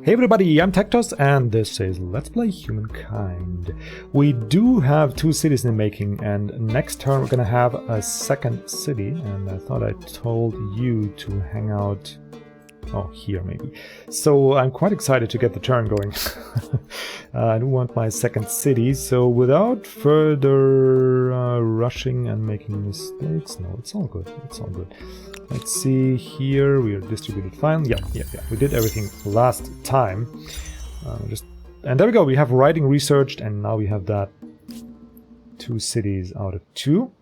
Hey everybody, I'm TecToss and this is Let's Play Humankind. We do have 2 cities in the making, and next turn we're gonna have a second city, and I thought I told you to hang out... oh, here maybe. So I'm quite excited to get the turn going. I do want my second city, so without further rushing and making mistakes... no, it's all good, it's all good. Let's see here, we are distributed fine. Yeah, we did everything last time. And there we go, we have writing researched, and now we have that 2 cities out of 2.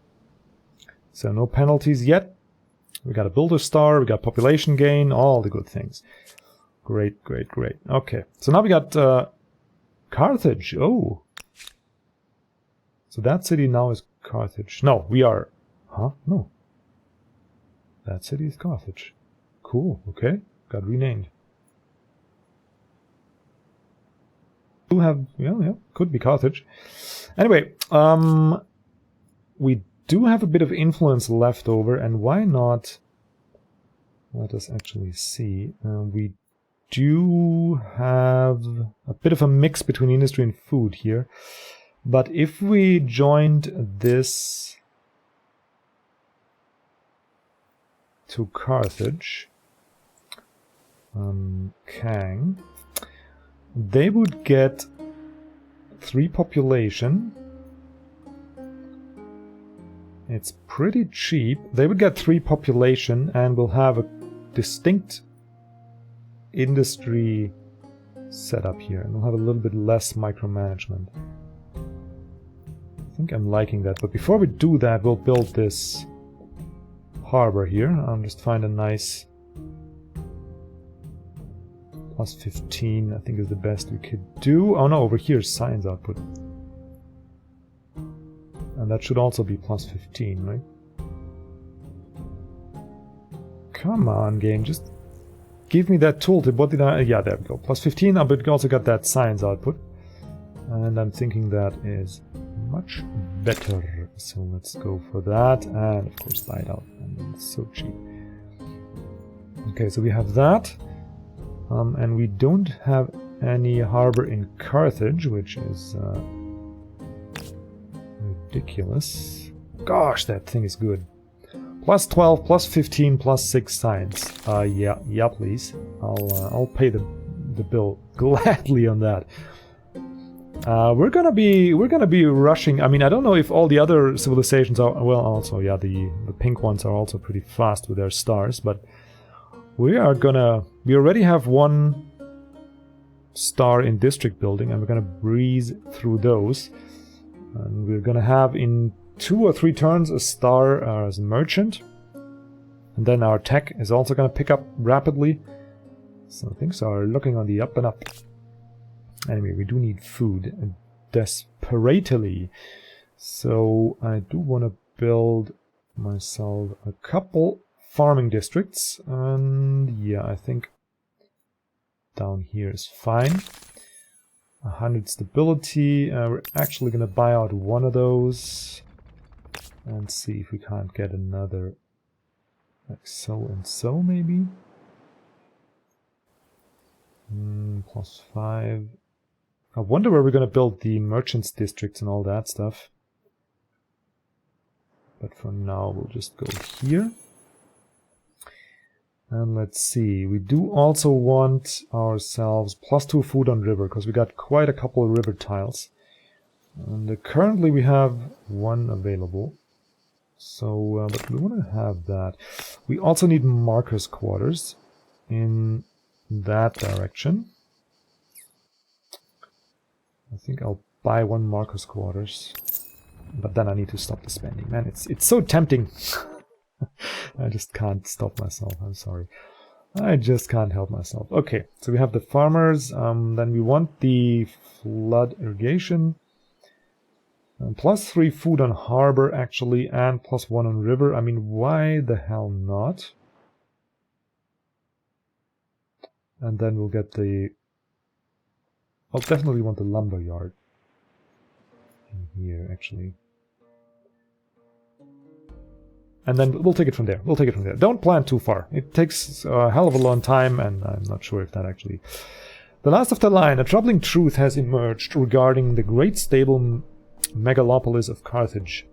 So no penalties yet. We got a builder star, we got population gain, all the good things. Great. Okay, so now we got Carthage. Oh. So that city now is Carthage. No, we are... huh? No. That city is Carthage. Cool, okay. Got renamed. Do have... yeah, could be Carthage. Anyway, we do have a bit of influence left over, and why not... let us actually see. We do have a bit of a mix between industry and food here. But if we joined this to Carthage, Kang, they would get 3 population. It's pretty cheap. They would get 3 population and will have a distinct industry setup here, and we'll have a little bit less micromanagement. I think I'm liking that, but before we do that, we'll build this harbor here. I'll just find a nice plus 15, I think is the best we could do. Oh no, over here is science output. And that should also be plus 15, right? Come on, game, just give me that tooltip. What did I... yeah, there we go. Plus 15, but we also got that science output. And I'm thinking that is much better. So let's go for that. And of course, light out. And it's so cheap. Okay, so we have that. And we don't have any harbor in Carthage, which is... ridiculous. Gosh, that thing is good. Plus 12, plus 15, plus 6 science. Yeah, please. I'll pay the bill gladly on that. We're gonna be rushing. I mean, I don't know if all the other civilizations are... well, also, yeah, the pink ones are also pretty fast with their stars, but we already have 1 star in district building, and we're gonna breeze through those. And we're gonna have in 2 or 3 turns a star as a merchant. And then our tech is also gonna pick up rapidly. So things are looking on the up and up. Anyway, we do need food desperately. So I do want to build myself a couple farming districts. And yeah, I think down here is fine. 100 stability. We're actually going to buy out 1 of those and see if we can't get another, like so and so maybe. Plus 5. I wonder where we're going to build the merchants districts and all that stuff. But for now we'll just go here. And let's see, we do also want ourselves plus 2 food on river, because we got quite a couple of river tiles. And currently we have 1 available. So, but we want to have that. We also need markers quarters in that direction. I think I'll buy 1 markers quarters. But then I need to stop the spending. Man, it's so tempting. I just can't stop myself, I'm sorry. I just can't help myself. Okay, so we have the farmers, then we want the flood irrigation. Plus 3 food on harbor, actually, and plus 1 on river. I mean, why the hell not? And then we'll get the... I'll definitely want the lumber yard in here, actually. And then we'll take it from there. Don't plan too far. It takes a hell of a long time, and I'm not sure if that actually The last of the line, a troubling truth has emerged regarding the great stable megalopolis of Carthage.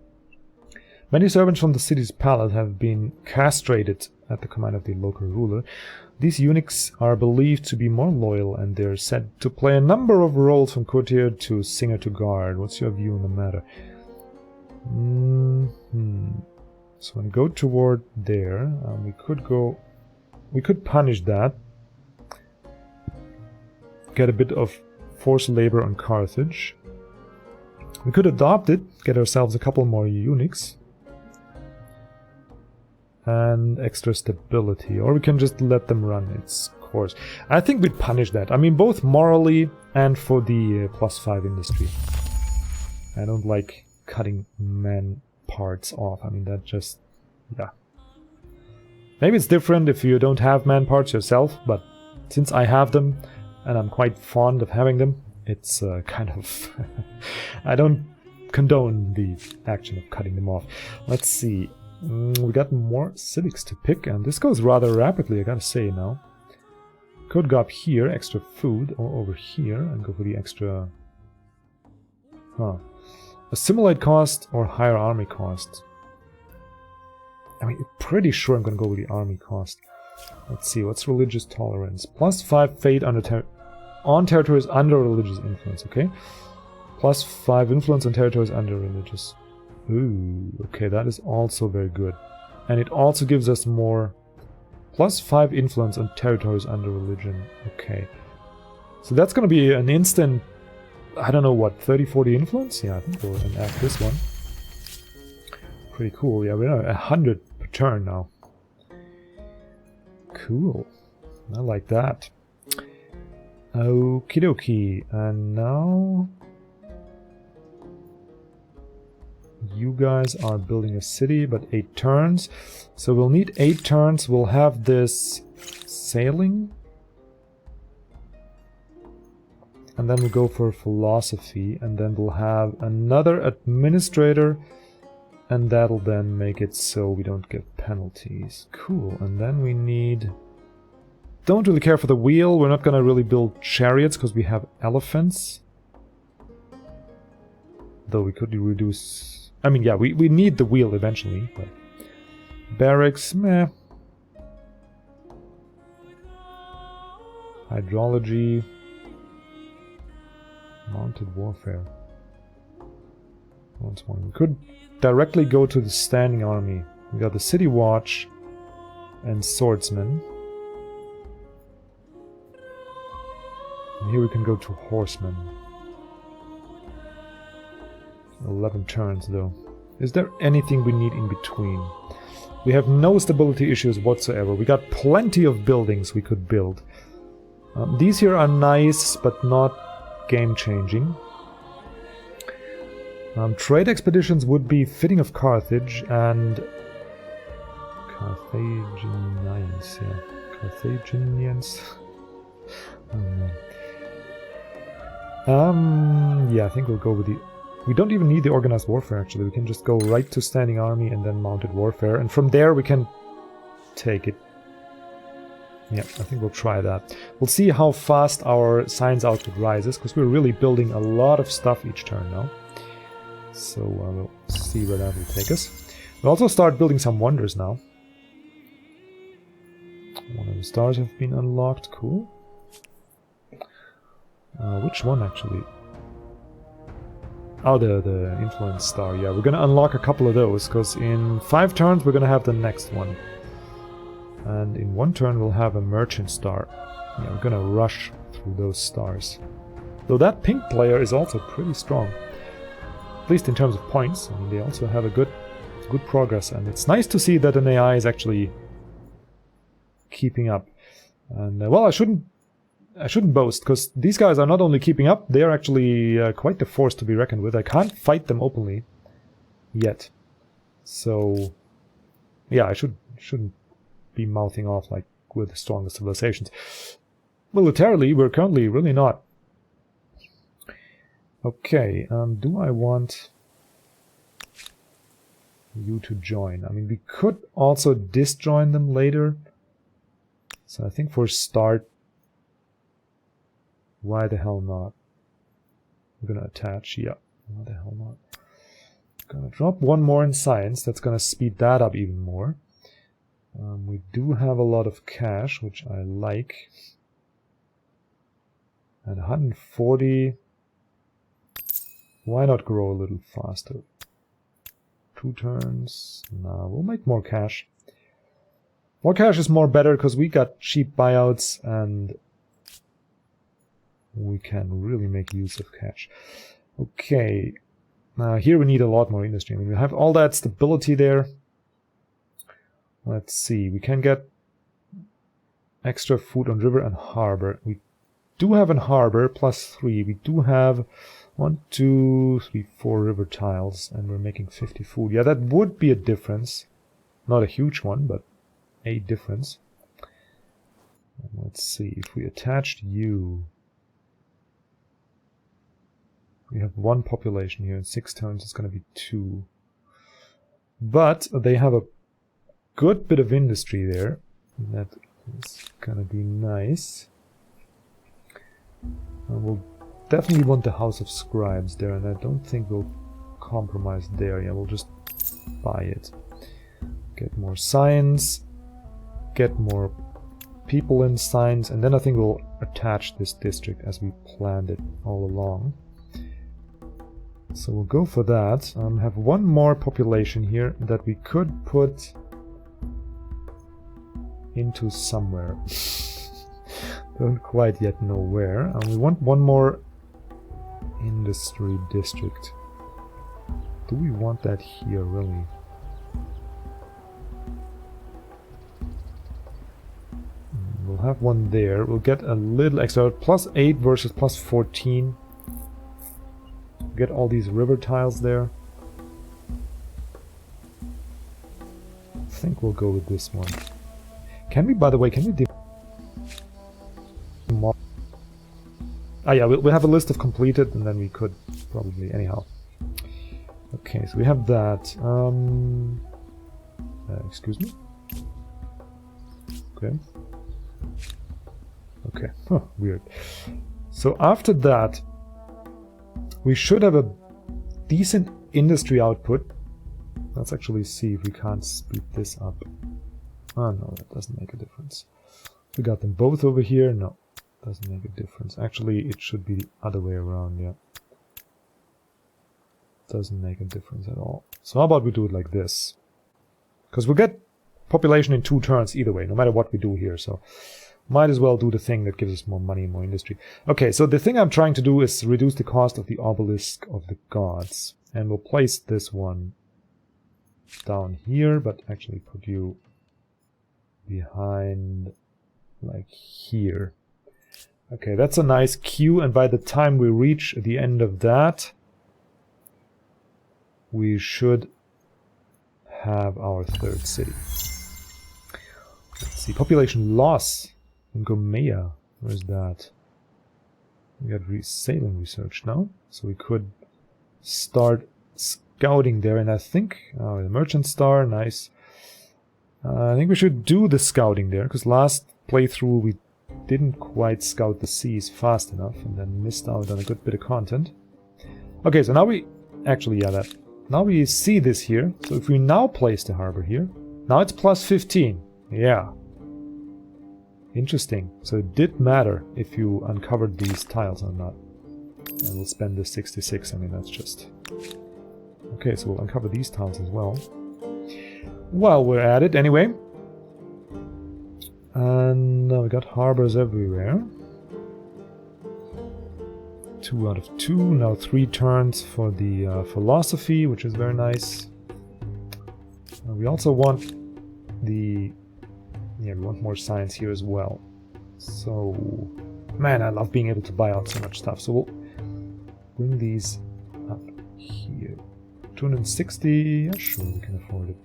Many servants from the city's palace have been castrated at the command of the local ruler. These eunuchs are believed to be more loyal, and they're said to play a number of roles from courtier to singer to guard. What's your view on the matter? So when we go toward there, we could punish that. Get a bit of forced labor on Carthage. We could adopt it, get ourselves a couple more eunuchs. And extra stability, or we can just let them run its course. I think we'd punish that. I mean, both morally and for the +5 industry. I don't like cutting man parts off. I mean, that just, yeah. Maybe it's different if you don't have man parts yourself, but since I have them, and I'm quite fond of having them, it's kind of... I don't condone the action of cutting them off. Let's see. We got more civics to pick, and this goes rather rapidly, I gotta say now. Could go up here, extra food, or over here, and go for the extra... Assimilate cost or higher army cost. I mean, pretty sure I'm gonna go with the army cost. Let's see, what's religious tolerance? +5 fate on territories under religious influence, okay? +5 influence on territories under religious. Ooh, okay, that is also very good. And it also gives us more +5 influence on territories under religion. Okay. So that's going to be an instant, I don't know what, 30-40 influence? Yeah, I think we'll enact this one. Pretty cool. Yeah, we're at 100 per turn now. Cool. I like that. Okie dokie. And now... you guys are building a city, but 8 turns. So we'll need 8 turns. We'll have this sailing. And then we'll go for philosophy. And then we'll have another administrator. And that'll then make it so we don't get penalties. Cool. And then we need... don't really care for the wheel. We're not going to really build chariots because we have elephants. Though we could reduce... I mean, yeah, we need the wheel eventually, but... barracks, meh. Hydrology. Mounted warfare. Once more. We could directly go to the standing army. We got the city watch and swordsmen. And here we can go to horsemen. 11 turns though. Is there anything we need in between? We have no stability issues whatsoever. We got plenty of buildings we could build. These here are nice, but not game-changing. Trade expeditions would be fitting of Carthage and... Carthaginians, yeah. Carthaginians. Yeah, I think we'll go with the... we don't even need the organized warfare, actually. We can just go right to standing army and then mounted warfare. And from there we can take it. Yeah, I think we'll try that. We'll see how fast our science output rises, because we're really building a lot of stuff each turn now. So we'll see where that will take us. We'll also start building some wonders now. One of the stars have been unlocked. Cool. Which one, actually? Oh, the influence star. Yeah, we're gonna unlock a couple of those, because in 5 turns we're gonna have the next one. And in 1 turn we'll have a merchant star. Yeah, we're gonna rush through those stars. Though that pink player is also pretty strong. At least in terms of points. I mean, they also have a good progress, and it's nice to see that an AI is actually keeping up. And well, I shouldn't boast, because these guys are not only keeping up, they are actually quite the force to be reckoned with. I can't fight them openly yet. So yeah, I shouldn't be mouthing off like we're the strongest civilizations. Militarily, we're currently really not. Okay, do I want you to join? I mean, we could also disjoin them later. So I think for start, Why the hell not? We're gonna attach, yeah. Why the hell not? Gonna drop one more in science. That's gonna speed that up even more. We do have a lot of cash, which I like. And 140. Why not grow a little faster? 2 turns. Nah, we'll make more cash. More cash is more better because we got cheap buyouts and we can really make use of cash. Okay. Now here we need a lot more industry. I mean, we have all that stability there. Let's see. We can get extra food on river and harbor. We do have in harbor +3. We do have 1, 2, 3, 4 river tiles, and we're making 50 food. Yeah, that would be a difference. Not a huge one, but a difference. And let's see. If we attached you, we have 1 population here. In 6 turns, it's going to be 2. But they have a good bit of industry there. That is going to be nice. And we'll definitely want the House of Scribes there, and I don't think we'll compromise there. Yeah, we'll just buy it. Get more science, get more people in science, and then I think we'll attach this district as we planned it all along. So we'll go for that. Have 1 more population here that we could put into somewhere. Don't quite yet know where. And we want 1 more industry district. Do we want that here, really? We'll have 1 there. We'll get a little extra. +8 versus +14. Get all these river tiles there. I think we'll go with this one. Can we, by the way, can we... Ah, yeah, we'll have a list of completed, and then we could probably... Anyhow. Okay, so we have that. Excuse me? Okay. Okay. Huh, weird. So after that, we should have a decent industry output. Let's actually see if we can't speed this up. Oh no, that doesn't make a difference. We got them both over here. No, doesn't make a difference. Actually, it should be the other way around, yeah. Doesn't make a difference at all. So how about we do it like this? Because we'll get population in 2 turns either way, no matter what we do here. So might as well do the thing that gives us more money and more industry. Okay, so the thing I'm trying to do is reduce the cost of the obelisk of the gods. And we'll place this one down here, but actually put you behind, like here. Okay, that's a nice queue, and by the time we reach the end of that, we should have our 3rd city. Let's see, population loss in Gomea. Where's that? We got sailing research now, so we could start scouting there, and I think the merchant star, nice. I think we should do the scouting there, because last playthrough we didn't quite scout the seas fast enough and then missed out on a good bit of content. Okay, so now we... Actually, yeah, that... Now we see this here. So if we now place the harbor here, now it's +15. Yeah. Interesting. So it did matter if you uncovered these tiles or not. I will spend the 66. I mean, that's just... Okay, so we'll uncover these tiles as well. Well, we're at it anyway. And now we got harbors everywhere. 2 out of 2. Now 3 turns for the philosophy, which is very nice. We also want the... Yeah, we want more science here as well. So... Man, I love being able to buy out so much stuff. So we'll bring these up here. 260... Yeah, sure, we can afford it.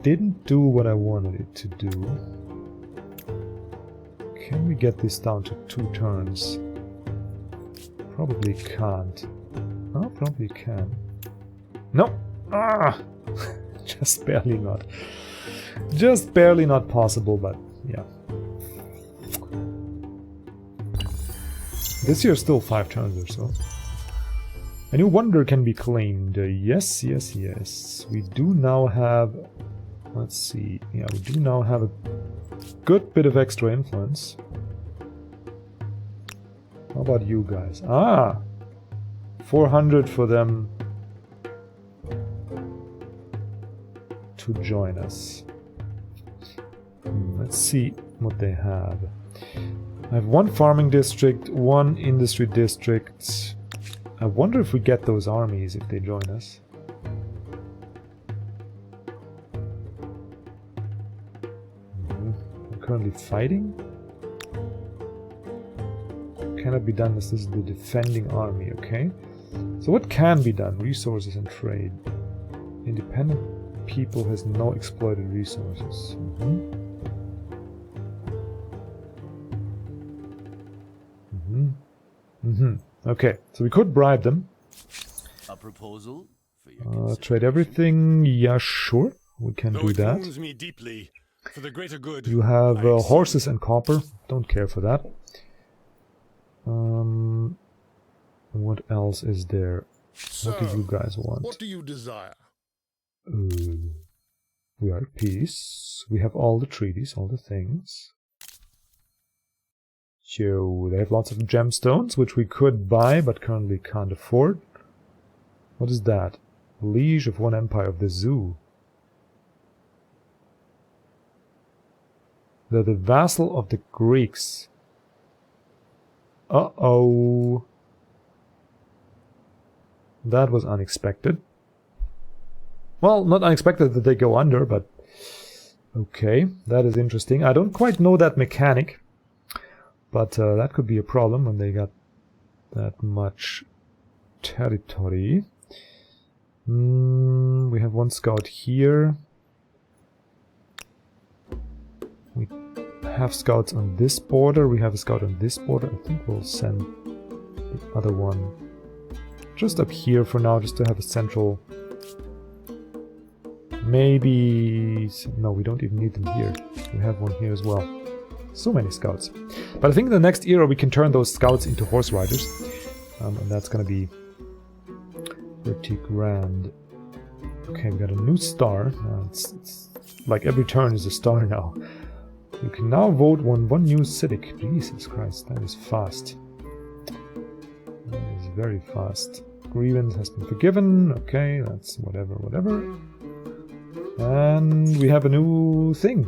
Didn't do what I wanted it to do. Can we get this down to 2 turns? Probably can't. Oh, probably can. No! Ah! Just barely not. Just barely not possible, but yeah. This year still 5 turns or so. A new wonder can be claimed. Yes, yes, yes. We do now have... Let's see. Yeah, we do now have a good bit of extra influence. How about you guys? Ah! 400 for them to join us. Let's see what they have. I have 1 farming district, 1 industry district. I wonder if we get those armies if they join us. We're currently fighting. Cannot be done as this is the defending army, okay? So what can be done? Resources and trade. Independent people has no exploited resources. Okay, so we could bribe them. A proposal for your trade everything. Yeah, sure. We can do that. Me deeply, for the greater good, you have horses and copper. Don't care for that. What else is there? Sir, what do you guys want? What do you desire? We are at peace. We have all the treaties, all the things. So, they have lots of gemstones, which we could buy, but currently can't afford. What is that? Liege of one empire of the zoo. They're the vassal of the Greeks. Uh-oh. That was unexpected. Well, not unexpected that they go under, but... Okay, that is interesting. I don't quite know that mechanic. But that could be a problem when they got that much territory. We have 1 scout here. We have scouts on this border. We have a scout on this border. I think we'll send the other one just up here for now, just to have a central... Maybe... No, we don't even need them here. We have one here as well. So many scouts. But I think in the next era we can turn those scouts into horse riders. And that's gonna be pretty grand. Okay, we got a new star. It's like every turn is a star now. You can now vote one new civic. Jesus Christ, that is fast. That is very fast. Grievance has been forgiven. Okay, that's whatever, whatever. And we have a new thing.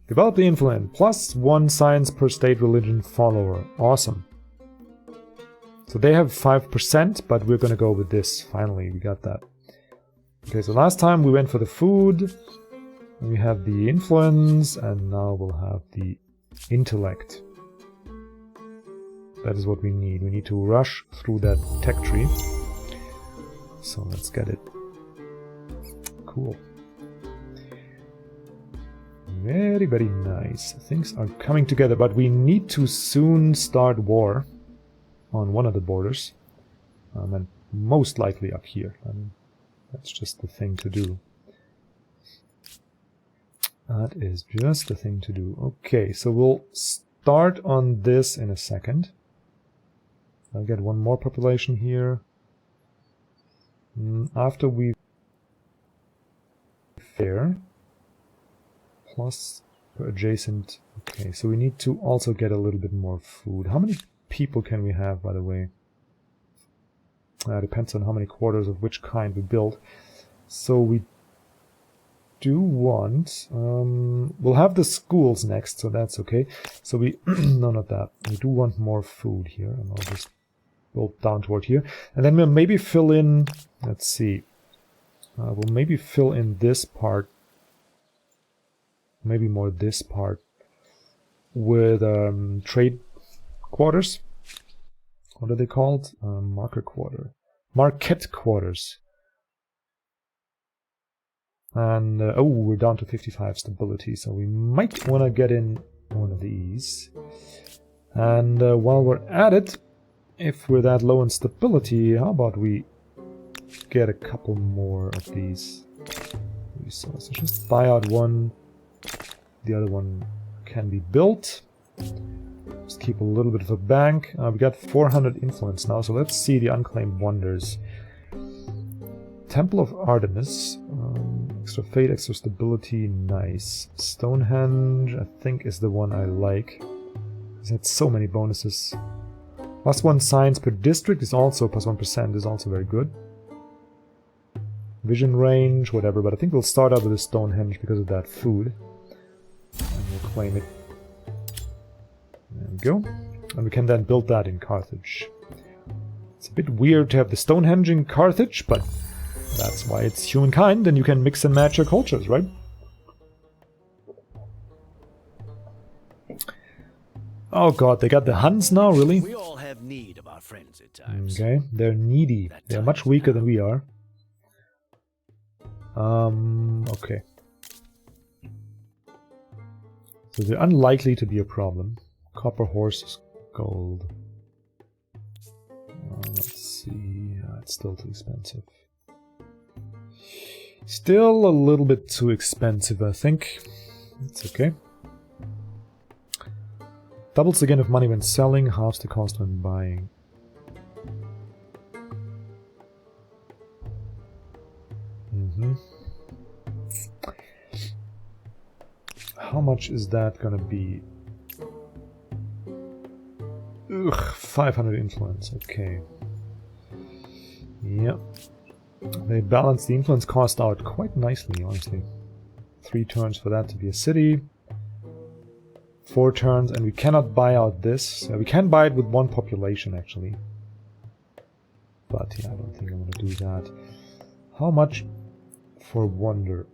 Develop the influence. +1 science per state religion follower. Awesome. So they have 5%, but we're gonna go with this. Finally, we got that. Okay, so last time we went for the food. We have the influence, and now we'll have the intellect. That is what we need. We need to rush through that tech tree. So let's get it. Cool. Very, very nice. Things are coming together, but we need to soon start war on one of the borders. And most likely up here. I mean, that's just the thing to do. That is just the thing to do. Okay, so we'll start on this in a second. I'll get 1 more population here. After we... Fair. Plus adjacent. Okay, so we need to also get a little bit more food. How many people can we have, by the way? Depends on how many quarters of which kind we build. So we do want... we'll have the schools next, so that's okay. So we... no, not that. We do want more food here, and I'll just build down toward here. And then we'll maybe fill in... Let's see. We'll maybe fill in this part. Maybe more this part with trade quarters. What are they called? Market quarters. And oh, we're down to 55 stability, so we might want to get in one of these. And while we're at it, if we're that low in stability, how about we get a couple more of these resources? Just buy out one. The other one can be built. Just keep a little bit of a bank. We got 400 influence now, so let's see the unclaimed wonders. Temple of Artemis. Extra fate, extra stability, nice. Stonehenge, I think, is the one I like. It's had so many bonuses. +1 science per district is also, +1% is also very good. Vision range, whatever, but I think we'll start out with the Stonehenge because of that food. And we'll claim it. There we go. And we can then build that in Carthage. It's a bit weird to have the Stonehenge in Carthage, but that's why it's humankind, and you can mix and match your cultures, right? Oh god, they got the Huns now, really? We all have need of our friends at times. Okay, they're needy. They're much weaker than we are. Okay. So they're unlikely to be a problem. Copper horses, gold. Let's see. It's still too expensive. Still a little bit too expensive, I think. It's okay. Doubles the gain of money when selling, halves the cost when buying. How much is that gonna be? Ugh, 500 influence, okay. Yep. They balance the influence cost out quite nicely, honestly. 3 turns for that to be a city. 4 turns, and we cannot buy out this. We can buy it with 1 population, actually. But yeah, I don't think I'm gonna do that. How much for wonder?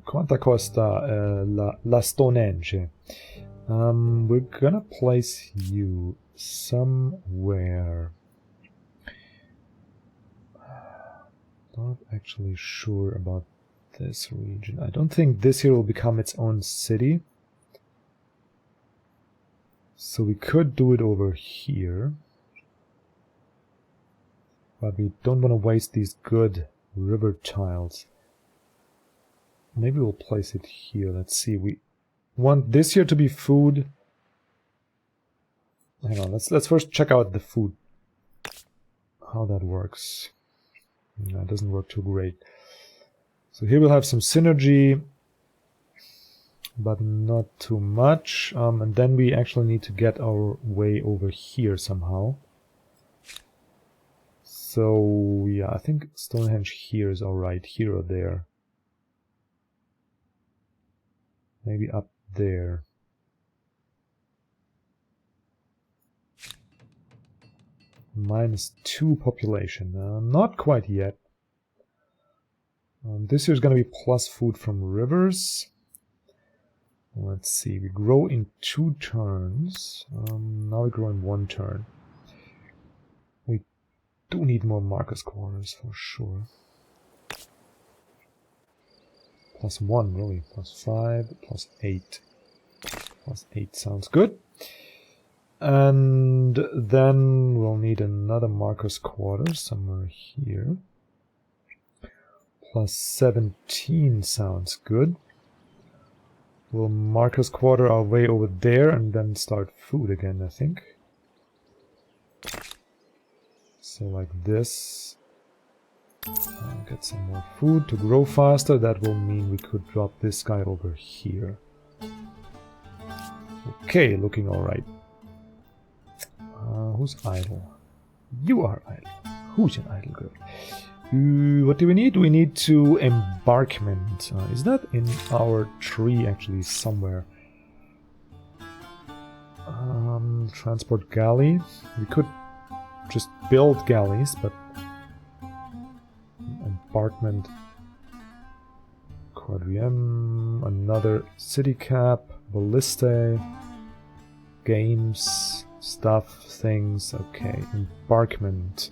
Quanta costa la Stonehenge? We're gonna place you somewhere. Not actually sure about this region. I don't think this here will become its own city. So we could do it over here. But we don't want to waste these good river tiles. Maybe we'll place it here. Let's see. We want this here to be food. Hang on, let's first check out the food. How that works. No, it doesn't work too great. So here we'll have some synergy, but not too much. And then we actually need to get our way over here somehow. So yeah, I think Stonehenge here is alright, here or there. Maybe up there. -2 population. Not quite yet. This year is going to be plus food from rivers. Let's see, we grow in 2 turns. Now we grow in 1 turn. We do need more Marcus quarters for sure. +1, really. +5, +8. +8 sounds good. And then we'll need another Marcus quarter somewhere here. +17 sounds good. We'll Marcus quarter our way over there and then start food again, I think. So like this. Get some more food to grow faster. That will mean we could drop this guy over here. Okay, looking alright. Who's idle? You are idle. Who's an idle girl? What do we need? We need to embarkment. Is that in our tree actually somewhere? Transport galley. We could just build galleys, but embarkment. Quadriem. Another city cap. Ballistae. Games. Stuff. Things. Okay. Embarkment.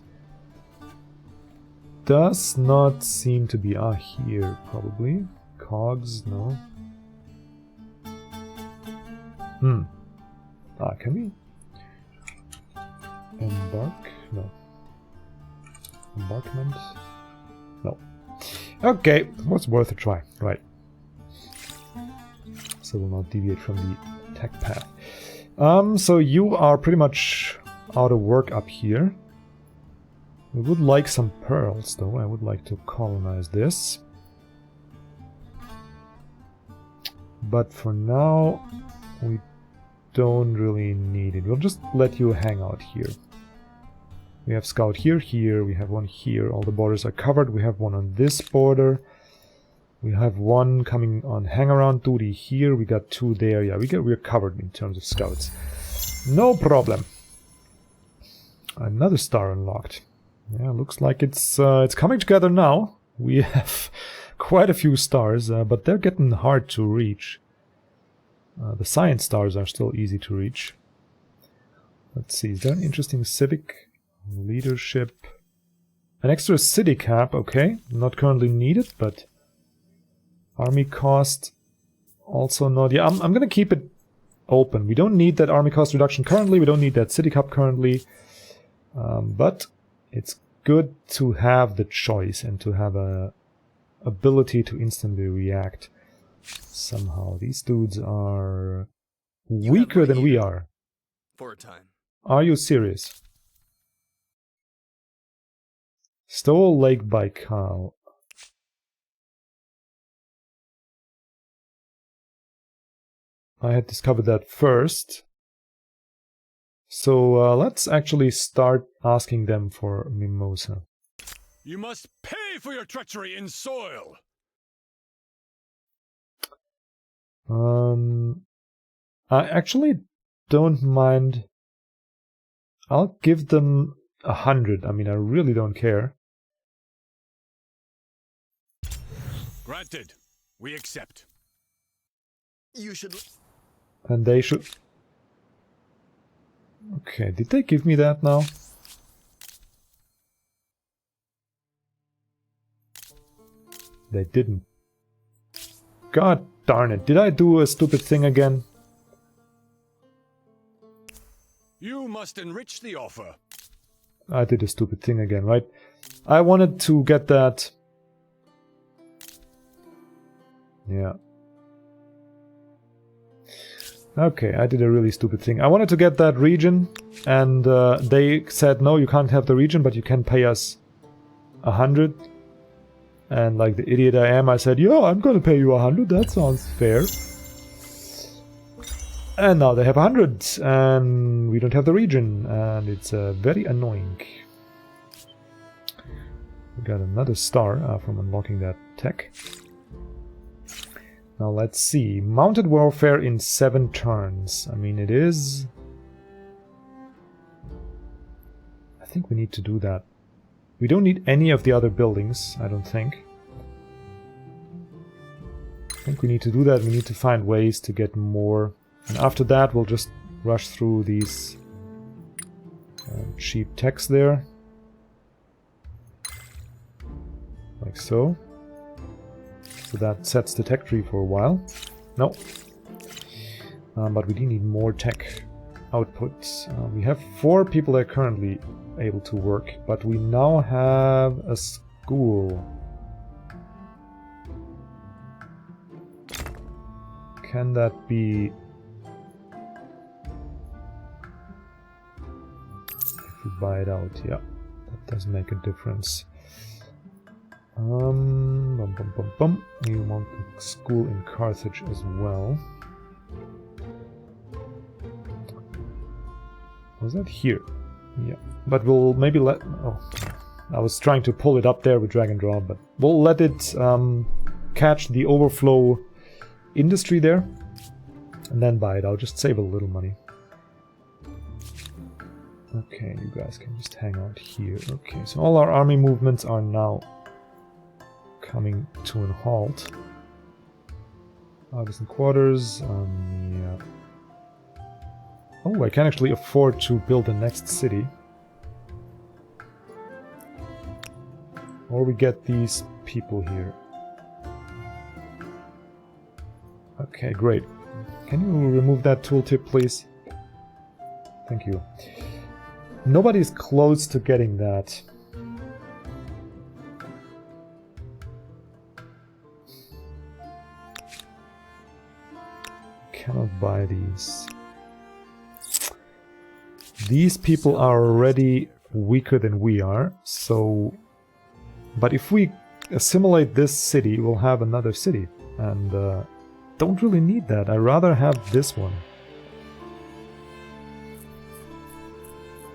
Does not seem to be here, probably. Cogs, no. Can we embark? No. Embarkment? No. Okay, was worth a try, right. so will not deviate from the tech path. So you are pretty much out of work up here. We would like some pearls, though. I would like to colonize this. But for now, we don't really need it. We'll just let you hang out here. We have scout here, here, we have one here. All the borders are covered. We have one on this border. We have one coming on hang-around duty here. We got two there. Yeah, we're covered in terms of scouts. No problem. Another star unlocked. Yeah, looks like it's coming together now. We have quite a few stars, but they're getting hard to reach. The science stars are still easy to reach. Let's see, is there an interesting civic leadership? An extra city cap, okay. Not currently needed, but army cost also not. Yeah, I'm gonna keep it open. We don't need that army cost reduction currently. We don't need that city cap currently. But it's good to have the choice and to have a ability to instantly react somehow. These dudes are weaker than we are. For a time. Are you serious? Stole Lake Baikal. I had discovered that first. So let's actually start asking them for mimosa. You must pay for your treachery in soil. I actually don't mind. I'll give them 100. I mean, I really don't care. Granted. We accept. You should... And they should... Okay, did they give me that now? They didn't. God darn it, did I do a stupid thing again? You must enrich the offer. I did a stupid thing again, right? I wanted to get that... Yeah. Okay, I did a really stupid thing. I wanted to get that region, and they said, no, you can't have the region, but you can pay us 100. And like the idiot I am, I said, yeah, I'm gonna pay you 100, that sounds fair. And now they have 100, and we don't have the region, and it's very annoying. We got another star from unlocking that tech. Now let's see. Mounted warfare in 7 turns. I mean, it is... I think we need to do that. We don't need any of the other buildings, I don't think. I think we need to do that. We need to find ways to get more. And after that, we'll just rush through these cheap techs there. Like so. So that sets the tech tree for a while. No. But we do need more tech outputs. We have 4 people that are currently able to work, but we now have a school. Can that be... If we buy it out, yeah. That does make a difference. You want a school in Carthage as well. Was that here? Yeah. But we'll maybe let... Oh, I was trying to pull it up there with drag and drop, but we'll let it catch the overflow industry there. And then buy it. I'll just save a little money. Okay, you guys can just hang out here. Okay, so all our army movements are now coming to a halt. Artisan quarters, yeah. Oh, I can actually afford to build the next city. Or we get these people here. Okay, great. Can you remove that tooltip, please? Thank you. Nobody's close to getting that. cannot buy these. These people are already weaker than we are, so... But if we assimilate this city, we'll have another city. And don't really need that. I'd rather have this one.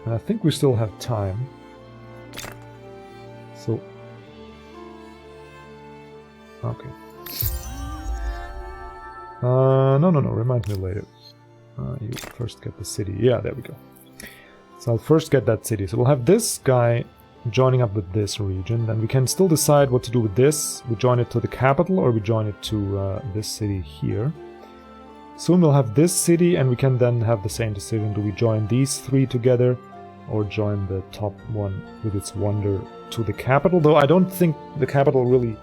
And I think we still have time. So... Okay. No, remind me later. You first get the city. Yeah, there we go. So I'll first get that city. So we'll have this guy joining up with this region. Then we can still decide what to do with this. We join it to the capital or we join it to this city here. Soon we'll have this city and we can then have the same decision. Do we join these three together or join the top one with its wonder to the capital? Though I don't think the capital really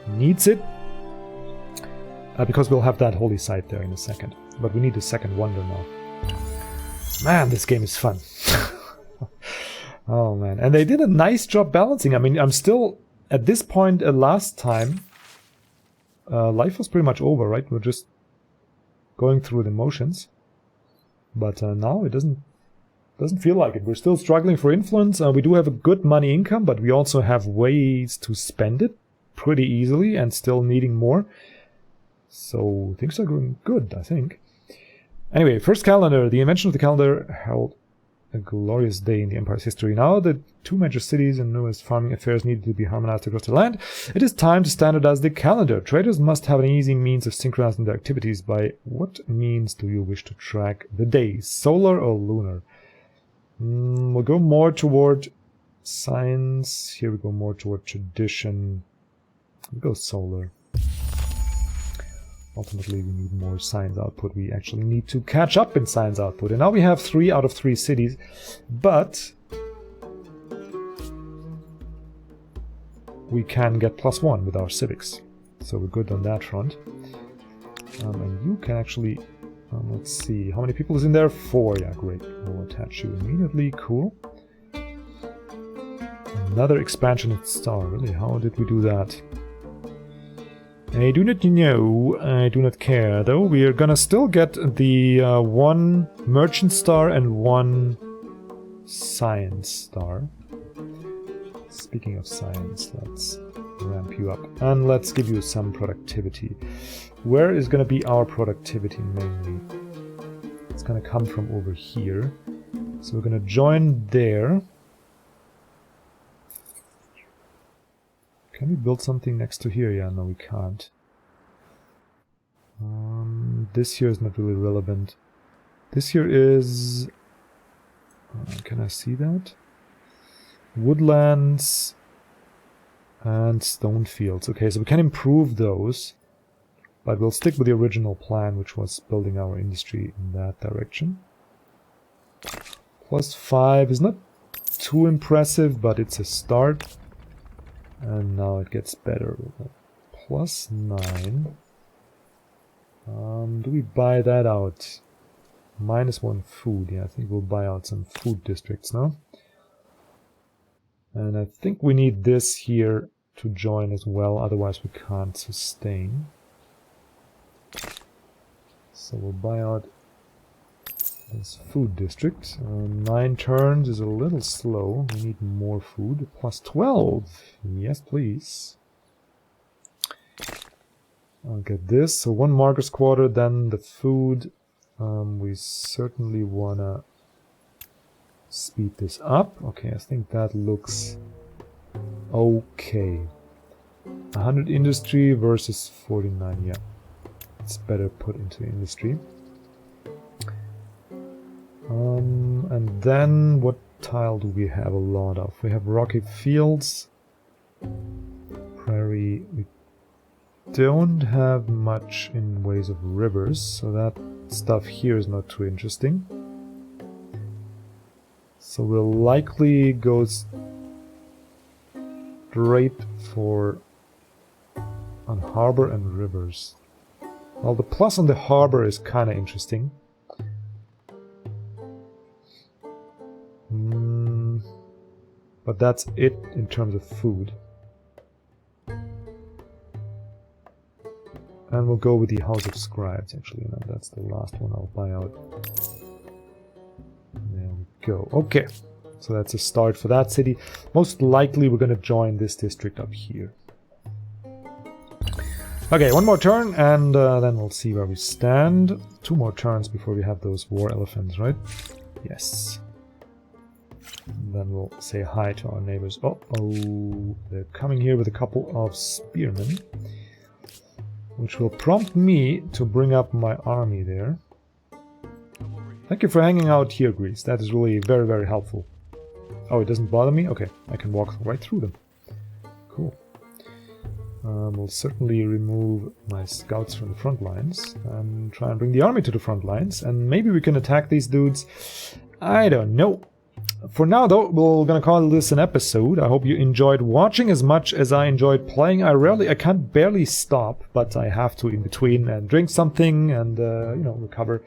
needs it. Because we'll have that holy site there in a second. But we need a second wonder now. Man, this game is fun. Oh man, and they did a nice job balancing. I mean, I'm still, at this point, last time, life was pretty much over, right? We're just going through the motions. But now it doesn't feel like it. We're still struggling for influence. We do have a good money income, but we also have ways to spend it pretty easily and still needing more. So things are going good, I think. Anyway, first calendar. The invention of the calendar held a glorious day in the Empire's history. Now the two major cities and newest farming affairs need to be harmonized across the land. It is time to standardize the calendar. Traders must have an easy means of synchronizing their activities. By what means do you wish to track the days? Solar or lunar? We'll go more toward science. Here we go more toward tradition. We'll go solar. Ultimately, we need more science output. We actually need to catch up in science output. And now we have 3 out of 3 cities. But we can get +1 with our civics. So we're good on that front. And you can actually... let's see. How many people is in there? 4. Yeah, great. We'll attach you immediately. Cool. Another expansion at Star. Really? How did we do that? I do not know, I do not care, though. We are gonna still get the 1 merchant star and 1 science star. Speaking of science, let's ramp you up. And let's give you some productivity. Where is gonna be our productivity mainly? It's gonna come from over here. So we're gonna join there. Can we build something next to here? Yeah, no, we can't. This here is not really relevant. This here is... can I see that? Woodlands and stone fields. Okay, so we can improve those. But we'll stick with the original plan, which was building our industry in that direction. +5 is not too impressive, but it's a start. And now it gets better. +9. Do we buy that out? -1 food. Yeah, I think we'll buy out some food districts now. And I think we need this here to join as well, otherwise we can't sustain. So we'll buy out this food district. 9 turns is a little slow. We need more food. +12. Yes, please. I'll get this. So 1 Marcus quarter, then the food. We certainly wanna speed this up. Okay, I think that looks okay. 100 industry versus 49. Yeah, it's better put into industry. And then what tile do we have a lot of? We have rocky fields, prairie. We don't have much in ways of rivers, so that stuff here is not too interesting. So we'll likely go straight for on harbor and rivers. Well, the plus on the harbor is kind of interesting. But that's it in terms of food. And we'll go with the House of Scribes, actually. No, that's the last one I'll buy out. There we go. Okay. So that's a start for that city. Most likely we're going to join this district up here. Okay, one more turn, and then we'll see where we stand. 2 more turns before we have those war elephants, right? Yes. And then we'll say hi to our neighbors. Oh, they're coming here with a couple of spearmen, which will prompt me to bring up my army there. Thank you for hanging out here, Greece. That is really very, very helpful. Oh, it doesn't bother me? Okay, I can walk right through them. Cool. We'll certainly remove my scouts from the front lines and try and bring the army to the front lines, and maybe we can attack these dudes. I don't know. For now, though, we're gonna call this an episode. I hope you enjoyed watching as much as I enjoyed playing. I can't barely stop, but I have to in between and drink something and, you know, recover.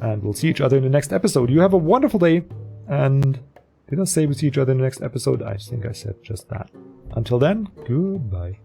And we'll see each other in the next episode. You have a wonderful day, and did I say we'll see each other in the next episode? I think I said just that. Until then, goodbye.